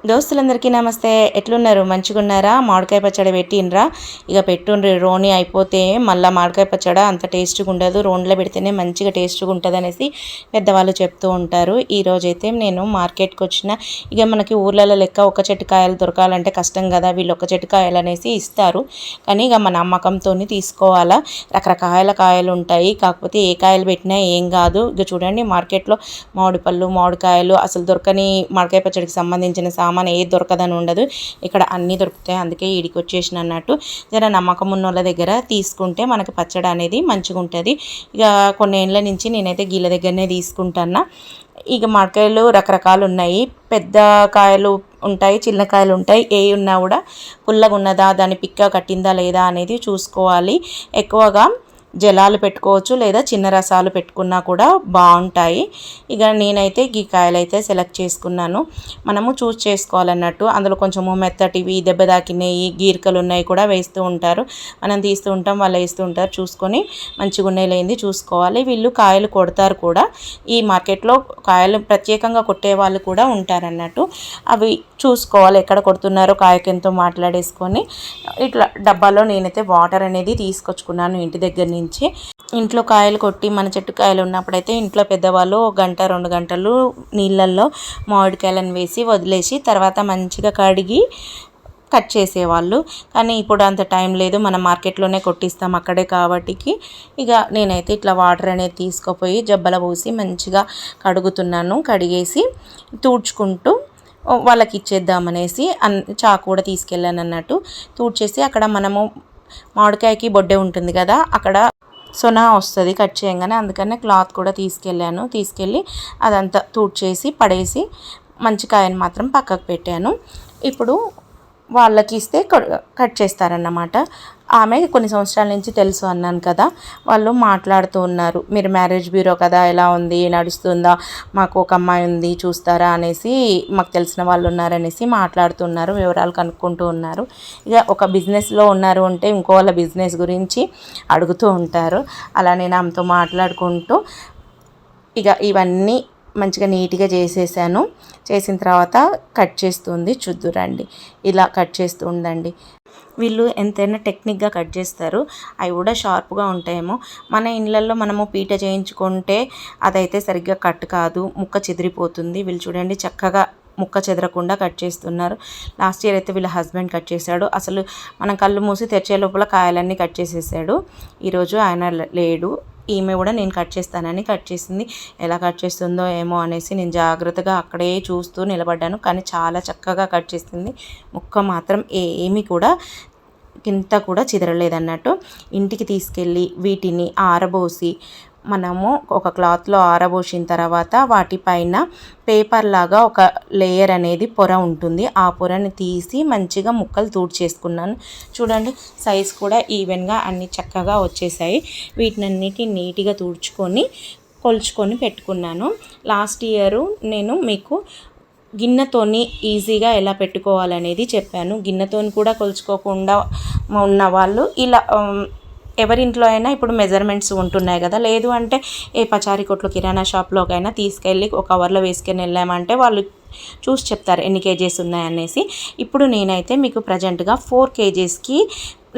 దోస్తులందరికీ నమస్తే. ఎట్లున్నారు? మంచిగున్నారా? మామిడికాయ పచ్చడి పెట్టినరా? ఇక పెట్టుండ్రి. రోని అయిపోతే మళ్ళీ మామిడికాయ పచ్చడి అంత టేస్ట్గా ఉండదు, రోన్లో పెడితేనే మంచిగా టేస్ట్గా ఉంటుంది అనేసి పెద్దవాళ్ళు చెప్తూ ఉంటారు. ఈరోజైతే నేను మార్కెట్కి వచ్చిన. ఇక మనకి ఊర్లలో లెక్క ఒక చెట్టు కాయలు దొరకాలంటే కష్టం కదా, వీళ్ళు ఒక చెట్టు కాయలు అనేసి ఇస్తారు. కానీ ఇక మన నమ్మకంతో తీసుకోవాలా. రకరకాల కాయలు ఉంటాయి, కాకపోతే ఏ కాయలు పెట్టినా ఏం కాదు. ఇక చూడండి, మార్కెట్లో మామిడి పళ్ళు, మామిడికాయలు అసలు దొరకని మామిడికాయ పచ్చడికి సంబంధించిన సామాన్ ఏది దొరకదని ఉండదు. ఇక్కడ అన్నీ దొరుకుతాయి. అందుకే ఈడికి వచ్చేసిన అన్నట్టు. జర నమ్మకం ఉన్న వాళ్ళ దగ్గర తీసుకుంటే మనకి పచ్చడి అనేది మంచిగా ఉంటుంది. ఇక కొన్ని ఏళ్ళ నుంచి నేనైతే గీళ్ళ దగ్గరనే తీసుకుంటాను. ఇక మామిడికాయలు రకరకాలు ఉన్నాయి. పెద్ద కాయలు ఉంటాయి, చిన్న కాయలు ఉంటాయి. ఏ ఉన్నా కూడా పుల్లగా ఉన్నదా, దాని పిక్క కట్టిందా లేదా అనేది చూసుకోవాలి. ఎక్కువగా జలాలు పెట్టుకోవచ్చు, లేదా చిన్న రసాలు పెట్టుకున్నా కూడా బాగుంటాయి. ఇక నేనైతే ఈ కాయలు అయితే సెలెక్ట్ చేసుకున్నాను. మనము చూస్ చేసుకోవాలన్నట్టు. అందులో కొంచెము మెత్తటివి, దెబ్బ తాకినాయి, గీరికలు ఉన్నాయి కూడా వేస్తూ ఉంటారు. మనం తీస్తూ ఉంటాం, వాళ్ళు వేస్తూ ఉంటారు. చూసుకొని మంచిగా ఉన్నాయి లేనిది చూసుకోవాలి. వీళ్ళు కాయలు కొడతారు కూడా. ఈ మార్కెట్లో కాయలు ప్రత్యేకంగా కొట్టే వాళ్ళు కూడా ఉంటారన్నట్టు. అవి చూసుకోవాలి, ఎక్కడ కొడుతున్నారో కాయకెంతో మాట్లాడేసుకొని. ఇట్లా డబ్బాలో నేనైతే వాటర్ అనేది తీసుకొచ్చుకున్నాను ఇంటి దగ్గర నుంచి. ఇంట్లో కాయలు కొట్టి మన చెట్టు కాయలు ఉన్నప్పుడైతే ఇంట్లో పెద్దవాళ్ళు 1 గంట 2 గంటలు నీళ్ళల్లో మామిడికాయలను వేసి వదిలేసి తర్వాత మంచిగా కడిగి కట్ చేసేవాళ్ళు. కానీ ఇప్పుడు అంత టైం లేదు, మనం మార్కెట్లోనే కొట్టిస్తాం అక్కడే కాబట్టికి. ఇక నేనైతే ఇట్లా వాటర్ అనేది తీసుకుపోయి జబ్బల పోసి మంచిగా కడుగుతున్నాను. కడిగేసి తూడ్చుకుంటూ వాళ్ళకి ఇచ్చేద్దామనేసి చాకు కూడా తీసుకెళ్ళాను అన్నట్టు. తూడ్చేసి అక్కడ మనము మామిడికాయకి బొడ్డే ఉంటుంది కదా, అక్కడ సొన వస్తుంది కట్ చేయగానే. అందుకనే క్లాత్ కూడా తీసుకెళ్ళి అదంతా తూడ్చేసి పడేసి మంచి కాయను మాత్రం పక్కకు పెట్టాను. ఇప్పుడు వాళ్ళకి ఇస్తే కట్ చేస్తారన్నమాట. ఆమె కొన్ని సంవత్సరాల నుంచి తెలుసు అన్నాను కదా, వాళ్ళు మాట్లాడుతూ ఉన్నారు. మీరు మ్యారేజ్ బ్యూరో కదా, ఎలా ఉంది, నడుస్తుందా, మాకు ఒక అమ్మాయి ఉంది చూస్తారా అనేసి, మాకు తెలిసిన వాళ్ళు ఉన్నారనేసి మాట్లాడుతున్నారు, వివరాలు కనుక్కుంటూ ఉన్నారు. ఇక ఒక బిజినెస్లో ఉన్నారు అంటే ఇంకో వాళ్ళ బిజినెస్ గురించి అడుగుతూ ఉంటారు. అలా నేను ఆమెతో మాట్లాడుకుంటూ ఇక ఇవన్నీ మంచిగా నీట్గా చేసేసాను. చేసిన తర్వాత కట్ చేస్తుంది, చూద్దురండి. ఇలా కట్ చేస్తూ ఉండండి. వీళ్ళు ఎంతైనా టెక్నిక్గా కట్ చేస్తారు. అవి కూడా షార్ప్గా ఉంటాయేమో. మన ఇళ్ళల్లో మనము పీట చేయించుకుంటే అదైతే సరిగ్గా కట్ కాదు, ముక్క చెదిరిపోతుంది. వీళ్ళు చూడండి చక్కగా ముక్క చెదరకుండా కట్ చేస్తున్నారు. లాస్ట్ ఇయర్ అయితే వీళ్ళ హస్బెండ్ కట్ చేశాడు. అసలు మనం కళ్ళు మూసి తెరిచే లోపల కాయలన్నీ కట్ చేసేసాడు. ఈరోజు ఆయన లేడు. ఈమె కూడా నేను కట్ చేస్తానని కట్ చేసింది. ఎలా కట్ చేస్తుందో ఏమో అనేసి నేను జాగ్రత్తగా అక్కడే చూస్తూ నిలబడ్డాను. కానీ చాలా చక్కగా కట్ చేస్తుంది. ముక్క మాత్రం ఏమీ కూడా ఇంత కూడా చిదరలేదన్నట్టు. ఇంటికి తీసుకెళ్ళి వీటిని ఆరబోసి మనము ఒక క్లాత్లో ఆరబోసిన తర్వాత వాటిపైన పేపర్ లాగా ఒక లేయర్ అనేది పొర ఉంటుంది. ఆ పొరని తీసి మంచిగా ముక్కలు తూడ్చేసుకున్నాను. చూడండి, సైజ్ కూడా ఈవెన్గా అన్ని చక్కగా వచ్చేసాయి. వీటినన్నిటిని నీట్గా తూడ్చుకొని కొలుచుకొని పెట్టుకున్నాను. లాస్ట్ ఇయర్ నేను మీకు గిన్నెతోని ఈజీగా ఎలా పెట్టుకోవాలనేది చెప్పాను. గిన్నెతోని కూడా కొలుచుకోకుండా ఉన్న వాళ్ళు ఇలా ఎవరింట్లో అయినా ఇప్పుడు మెజర్మెంట్స్ ఉంటున్నాయి కదా, లేదు అంటే ఏ పచారీ కొట్లు, కిరాణా షాప్లోకైనా తీసుకెళ్ళి ఒక కవర్లో వేసుకొని వెళ్ళామంటే వాళ్ళు చూసి చెప్తారు ఎన్ని కేజీస్ ఉన్నాయనేసి. ఇప్పుడు నేనైతే మీకు ప్రజెంట్గా 4 కేజీస్కి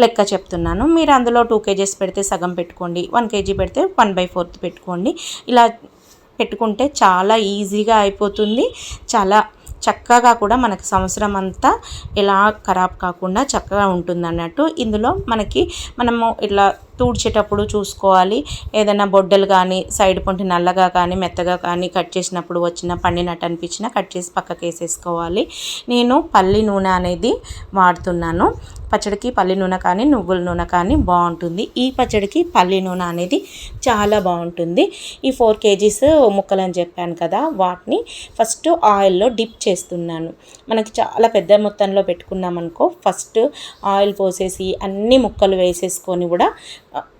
లెక్క చెప్తున్నాను. మీరు అందులో 2 కేజీస్ పెడితే సగం పెట్టుకోండి, 1 కేజీ పెడితే 1/4 పెట్టుకోండి. ఇలా పెట్టుకుంటే చాలా ఈజీగా అయిపోతుంది. చాలా చక్కగా కూడా మనకి సంవత్సరం అంతా ఎలా ఖరాబ్ కాకుండా చక్కగా ఉంటుంది అన్నట్టు. ఇందులో మనము ఇట్లా తూడ్చేటప్పుడు చూసుకోవాలి, ఏదైనా బొడ్డలు కానీ సైడ్ పొంటి నల్లగా కానీ మెత్తగా కానీ కట్ చేసినప్పుడు వచ్చిన పండినట్టు అనిపించినా కట్ చేసి పక్కకి వేసేసుకోవాలి. నేను పల్లి నూనె అనేది వాడుతున్నాను. పచ్చడికి పల్లి నూనె కానీ నువ్వుల నూనె కానీ బాగుంటుంది. ఈ పచ్చడికి పల్లి నూనె అనేది చాలా బాగుంటుంది. ఈ 4 కేజీస్ ముక్కలు అని చెప్పాను కదా, వాటిని ఫస్ట్ ఆయిల్లో డిప్ చేస్తున్నాను. మనకి చాలా పెద్ద మొత్తంలో పెట్టుకున్నామనుకో, ఫస్ట్ ఆయిల్ పోసేసి అన్ని ముక్కలు వేసేసుకొని కూడా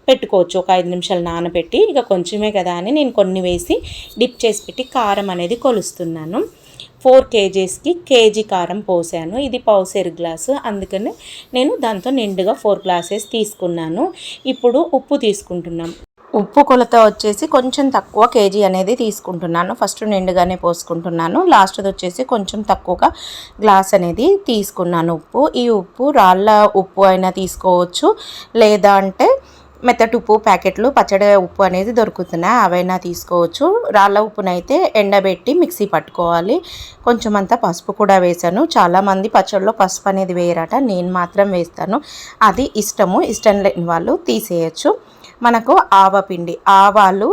పెట్టుకోవచ్చు. ఒక 5 నిమిషాలు నానబెట్టి, ఇక కొంచెమే కదా అని నేను కొన్ని వేసి డిప్ చేసి పెట్టి కారం అనేది కొలుస్తున్నాను. 4 కేజీస్కి కేజీ కారం పోసాను. ఇది పావుసేరు గ్లాసు, అందుకని నేను దాంతో నిండుగా 4 గ్లాసెస్ తీసుకున్నాను. ఇప్పుడు ఉప్పు తీసుకుంటున్నాం. ఉప్పు కొలత వచ్చేసి కొంచెం తక్కువ కేజీ అనేది తీసుకుంటున్నాను. ఫస్ట్ నిండుగానే పోసుకుంటున్నాను. లాస్ట్ది వచ్చేసి కొంచెం తక్కువగా గ్లాస్ అనేది తీసుకున్నాను ఉప్పు. ఈ ఉప్పు రాళ్ళ ఉప్పు అయినా తీసుకోవచ్చు, లేదా అంటే మెత్తటి ఉప్పు ప్యాకెట్లు పచ్చడి ఉప్పు అనేది దొరుకుతున్నాయి, అవైనా తీసుకోవచ్చు. రాళ్ళ ఉప్పునైతే ఎండబెట్టి మిక్సీ పట్టుకోవాలి. కొంచెం అంతా పసుపు కూడా వేసాను. చాలామంది పచ్చడిలో పసుపు అనేది వేయరట, నేను మాత్రం వేస్తాను. అది ఇష్టం లేని వాళ్ళు తీసేయచ్చు. మనకు ఆవపిండి, ఆవాలు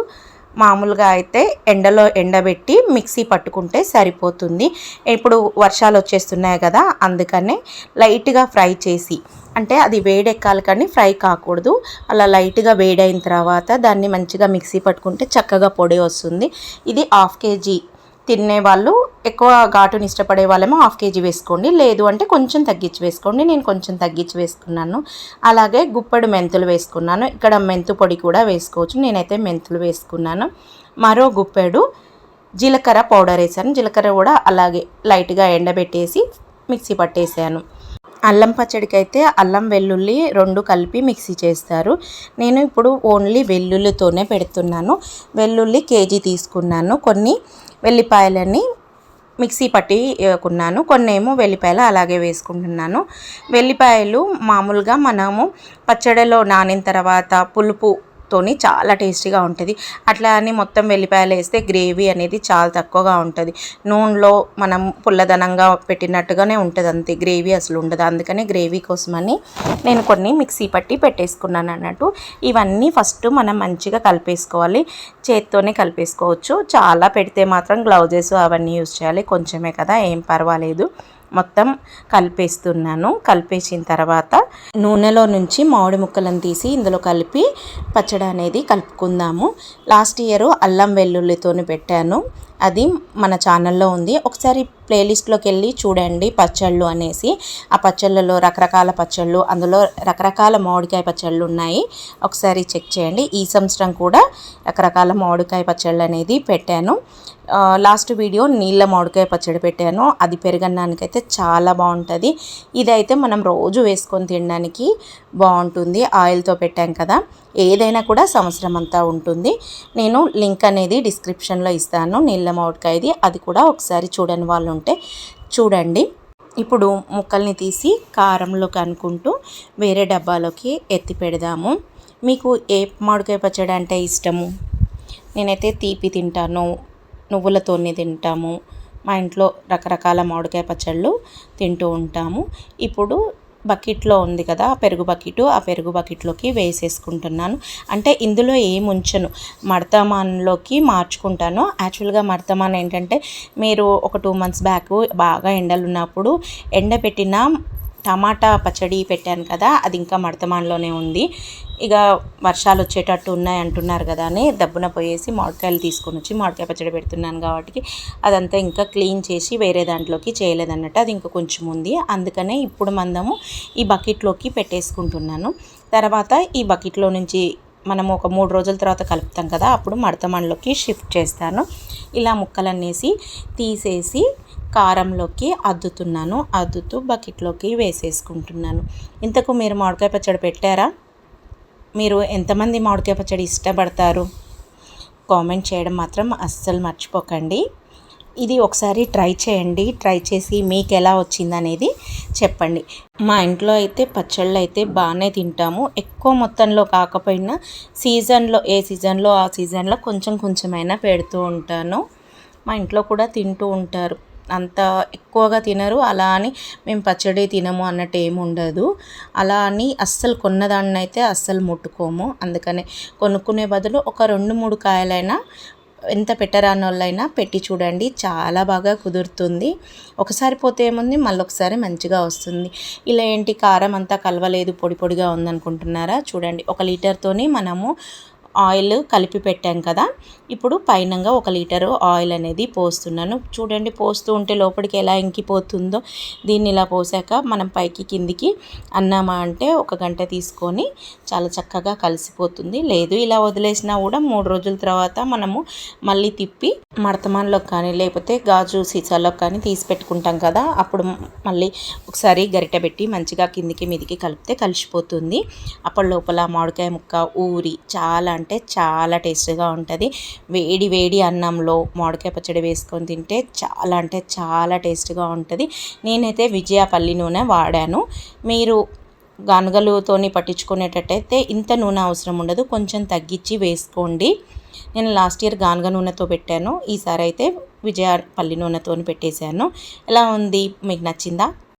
మామూలుగా అయితే ఎండలో ఎండబెట్టి మిక్సీ పట్టుకుంటే సరిపోతుంది. ఇప్పుడు వర్షాలు వచ్చేస్తున్నాయి కదా, అందుకనే లైట్గా ఫ్రై చేసి, అంటే అది వేడెక్కాలి కానీ ఫ్రై కాకూడదు. అలా లైట్గా వేడైన తర్వాత దాన్ని మంచిగా మిక్సీ పట్టుకుంటే చక్కగా పొడి వస్తుంది. ఇది 1/2 కేజీ తినేవాళ్ళు, ఎక్కువ ఘాటుని ఇష్టపడే వాళ్ళేమో 1/2 కేజీ వేసుకోండి, లేదు అంటే కొంచెం తగ్గించి వేసుకోండి. నేను కొంచెం తగ్గించి వేసుకున్నాను. అలాగే గుప్పెడు మెంతులు వేసుకున్నాను. ఇక్కడ మెంతు పొడి కూడా వేసుకోవచ్చు, నేనైతే మెంతులు వేసుకున్నాను. మరో గుప్పెడు జీలకర్ర పౌడర్ వేసాను. జీలకర్ర కూడా అలాగే లైట్గా ఎండబెట్టేసి మిక్సీ పట్టేసాను. అల్లం పచ్చడికి అయితే అల్లం వెల్లుల్లి 2 కలిపి మిక్సీ చేస్తారు. నేను ఇప్పుడు ఓన్లీ వెల్లుల్లితోనే పెడుతున్నాను. వెల్లుల్లి కేజీ తీసుకున్నాను. కొన్ని వెల్లిపాయలని మిక్సీ పట్టి కొన్నాను, కొన్ని ఏమో వెల్లిపాయలు అలాగే వేసుకుంటున్నాను. వెల్లిపాయలు మామూలుగా మనము పచ్చడిలో నానిన తర్వాత పులుపుతోని చాలా టేస్టీగా ఉంటుంది. అట్లా అని మొత్తం వెల్లిపాయలు వేస్తే గ్రేవీ అనేది చాలా తక్కువగా ఉంటుంది. నూనెలో మనం పుల్లదనంగా పెట్టినట్టుగానే ఉంటుంది, అంతే, గ్రేవీ అసలు ఉండదు. అందుకని గ్రేవీ కోసమని నేను కొన్ని మిక్సీ పట్టి పెట్టేసుకున్నాను అన్నట్టు. ఇవన్నీ ఫస్ట్ మనం మంచిగా కలిపేసుకోవాలి. చేత్తోనే కలిపేసుకోవచ్చు, చాలా పెడితే మాత్రం గ్లౌజెస్ అవన్నీ యూజ్ చేయాలి. కొంచెమే కదా, ఏం పర్వాలేదు. మొత్తం కలిపేస్తున్నాను. కలిపేసిన తర్వాత నూనెలో నుంచి మామిడి ముక్కలను తీసి ఇందులో కలిపి పచ్చడి అనేది కలుపుకుందాము. లాస్ట్ ఇయర్ అల్లం వెల్లుల్లితోని పెట్టాను, అది మన ఛానల్లో ఉంది. ఒకసారి ప్లేలిస్ట్లోకి వెళ్ళి చూడండి, పచ్చళ్ళు అనేసి. ఆ పచ్చళ్ళలో రకరకాల పచ్చళ్ళు, అందులో రకరకాల మామిడికాయ పచ్చళ్ళు ఉన్నాయి, ఒకసారి చెక్ చేయండి. ఈ సంవత్సరం కూడా రకరకాల మామిడికాయ పచ్చళ్ళు అనేది పెట్టాను. లాస్ట్ వీడియో నీళ్ళ మామిడికాయ పచ్చడి పెట్టాను, అది పెరుగన్నానికైతే చాలా బాగుంటుంది. ఇదైతే మనం రోజు వేసుకొని తినడానికి బాగుంటుంది, ఆయిల్తో పెట్టాం కదా. ఏదైనా కూడా సంవత్సరం అంతా ఉంటుంది. నేను లింక్ అనేది డిస్క్రిప్షన్లో ఇస్తాను నీళ్ళ మామిడికాయది, అది కూడా ఒకసారి చూడని వాళ్ళు ఉంటే చూడండి. ఇప్పుడు ముక్కల్ని తీసి కారంలో కనుక్కుంటూ వేరే డబ్బాలోకి ఎత్తి పెడదాము. మీకు ఏ మామిడికాయ పచ్చడి అంటే ఇష్టము? నేనైతే తీపి తింటాను, నువ్వులతోని తింటాము. మా ఇంట్లో రకరకాల మామిడికాయ పచ్చళ్ళు తింటూ ఉంటాము. ఇప్పుడు బకెట్లో ఉంది కదా పెరుగు బకెట్, ఆ పెరుగు బకెట్లోకి వేసేసుకుంటున్నాను. అంటే ఇందులో ఏమి ఉంచను, మడతమాన్లోకి మార్చుకుంటాను. యాక్చువల్గా మడతమాన్ ఏంటంటే, మీరు ఒక 2 months బ్యాక్ బాగా ఎండలు ఉన్నప్పుడు ఎండబెట్టిన టమాటా పచ్చడి పెట్టాను కదా, అది ఇంకా మడతమాన్లోనే ఉంది. ఇక వర్షాలు వచ్చేటట్టు ఉన్నాయి అంటున్నారు కదా అని దబ్బున పోయేసి మామిడికాయలు తీసుకొని వచ్చి మామిడికాయ పచ్చడి పెడుతున్నాను. కాబట్టి అదంతా ఇంకా క్లీన్ చేసి వేరే దాంట్లోకి చేయలేదన్నట్టు, అది ఇంకా కొంచెం ఉంది. అందుకనే ఇప్పుడు మందము ఈ బకెట్లోకి పెట్టేసుకుంటున్నాను. తర్వాత ఈ బకెట్లో నుంచి మనము ఒక 3 రోజుల తర్వాత కలుపుతాం కదా, అప్పుడు మడతమాన్లోకి షిఫ్ట్ చేస్తాను. ఇలా ముక్కలన్నేసి తీసేసి కారంలోకి అద్దుతున్నాను, అద్దుతూ బకెట్లోకి వేసేసుకుంటున్నాను. ఇంతకు మీరు మామిడికాయ పచ్చడి పెట్టారా? మీరు ఎంతమంది మామిడికాయ పచ్చడి ఇష్టపడతారు? కామెంట్ చేయడం మాత్రం అస్సలు మర్చిపోకండి. ఇది ఒకసారి ట్రై చేయండి, ట్రై చేసి మీకు ఎలా వచ్చిందనేది చెప్పండి. మా ఇంట్లో అయితే పచ్చళ్ళు అయితే బాగానే తింటాము, ఎక్కువ మొత్తంలో కాకపోయినా సీజన్లో, ఏ సీజన్లో ఆ సీజన్లో కొంచెం కొంచెమైనా పెడుతూ ఉంటాను. మా ఇంట్లో కూడా తింటూ ఉంటారు, అంత ఎక్కువగా తినరు. అలా అని మేము పచ్చడి తినము అన్నట్టు ఏమి ఉండదు. అలా అని అస్సలు కొన్నదాన్ని అయితే అస్సలు ముట్టుకోము. అందుకనే కొనుక్కునే బదులు ఒక 2-3 కాయలైనా, ఎంత పెట్టరాని వాళ్ళైనా పెట్టి చూడండి, చాలా బాగా కుదురుతుంది. ఒకసారి పోతే ఏముంది, మళ్ళీ ఒకసారి మంచిగా వస్తుంది. ఇలా ఏంటి కారం అంతా కలవలేదు, పొడి పొడిగా ఉందనుకుంటున్నారా? చూడండి, 1 లీటర్తోని మనము ఆయిల్ కలిపి పెట్టాం కదా, ఇప్పుడు పైనంగా 1 లీటరు ఆయిల్ అనేది పోస్తున్నాను. చూడండి, పోస్తూ ఉంటే లోపలికి ఎలా ఇంకిపోతుందో. దీన్ని ఇలా పోసాక మనం పైకి కిందికి అన్నామా అంటే 1 గంట తీసుకొని చాలా చక్కగా కలిసిపోతుంది. లేదు ఇలా వదిలేసినా కూడా 3 రోజుల తర్వాత మనము మళ్ళీ తిప్పి మడతమాన్లో కానీ లేకపోతే గాజు సీసాలో కానీ తీసి పెట్టుకుంటాం కదా, అప్పుడు మళ్ళీ ఒకసారి గరిటె పెట్టి మంచిగా కిందికి మీదికి కలిపితే కలిసిపోతుంది. అప్పటి లోపల మామిడికాయ ముక్క ఊరి చాలా అంటే చాలా టేస్ట్గా ఉంటుంది. వేడి వేడి అన్నంలో మామిడికాయ పచ్చడి వేసుకొని తింటే చాలా అంటే చాలా టేస్ట్గా ఉంటుంది. నేనైతే విజయ పల్లి నూనె వాడాను. మీరు గానుగలుతోని పట్టించుకునేటట్టయితే ఇంత నూనె అవసరం ఉండదు, కొంచెం తగ్గించి వేసుకోండి. నేను లాస్ట్ ఇయర్ గానుగ నూనెతో పెట్టాను, ఈసారి అయితే విజయ పల్లి నూనెతో పెట్టేశాను. ఎలా ఉంది, మీకు నచ్చిందా?